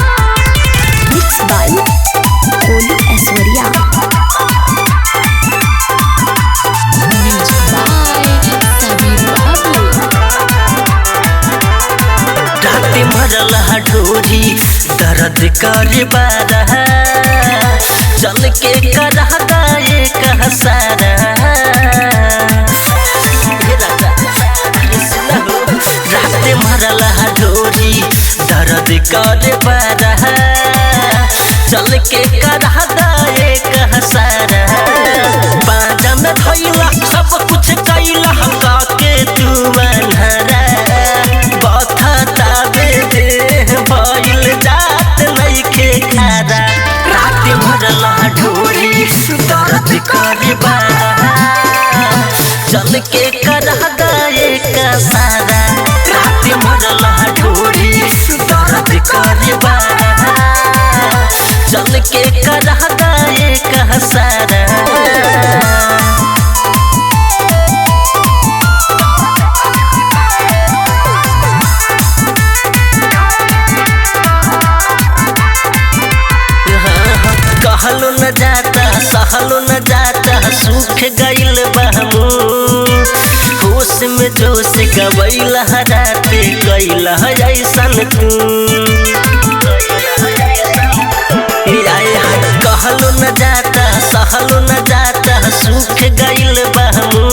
Mixed by Kolu Aishwarya. Music by Sabir Babu. रात मरल हठोरी दर्द कर बारा चल के करहदा एक हसारा रात मरल हठोरी दर्द कर बारा चल के करहदा एक हसारा बाजा में धैला सब कुछ कैला के तू बनहरा भइल जात नइखे खारा रात मरल ढोरी दर्द कर बारा चल के करहदा एक सारा रात मरल ढोरी दर्द कर बारा चल के करहदा एक सारा कहलो न जाता सहलो न जाता सूख गइल बहमू होश में जोश गवैल हराते कैल ऐसन तू कहलो न जाता सहलो न जाता सूख गइल बहमू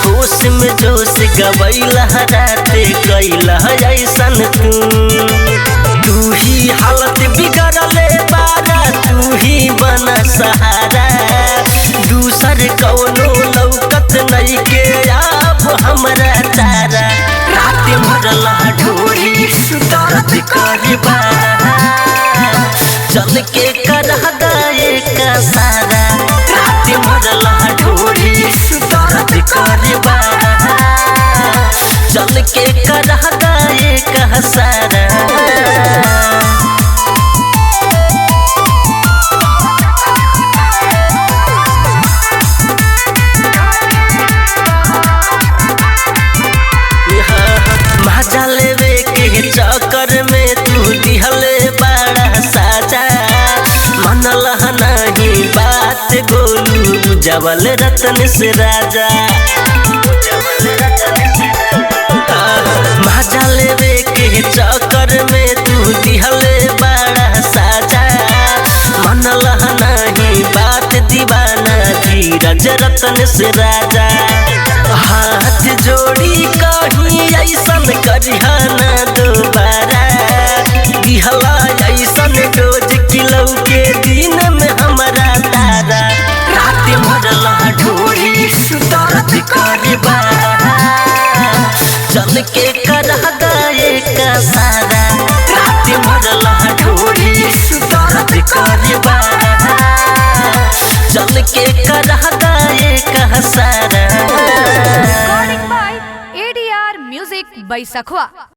होश में जोश गवैल हराते कैल ऐसन तू ही हालत बिगड़ले बारा तू ही बना सहारा दूसर कौनो लौकत नहीं के आप हमरा तारा रात मरल ढोरी दर्द कर बारा चल के करहदा एक सारा रात मरल ढोरी दर्द कर बारा चल के करहदा एक सारा मजा लेवे के चक्कर में तू दिहले बड़ा साजा मनल नहीं बात गोलू जबल रतन से राजा मजा लेवे के चक्कर में तू दिहले बड़ा साजा मनल नहीं बात दीवाना धीरज रतन से राजा हाथ जोड़ी कहीं ऐसन करिहा ना दोबारा दिहला ऐसन डोज किलो के दिन में हमारा तारा रात मरल ढोरी दर्द कर बारा चल के करहदा एक सारा रात मरल ढोरी दर्द कर बारा चल के करहदा एक सारा Recording by ADR Music by Sakhwa.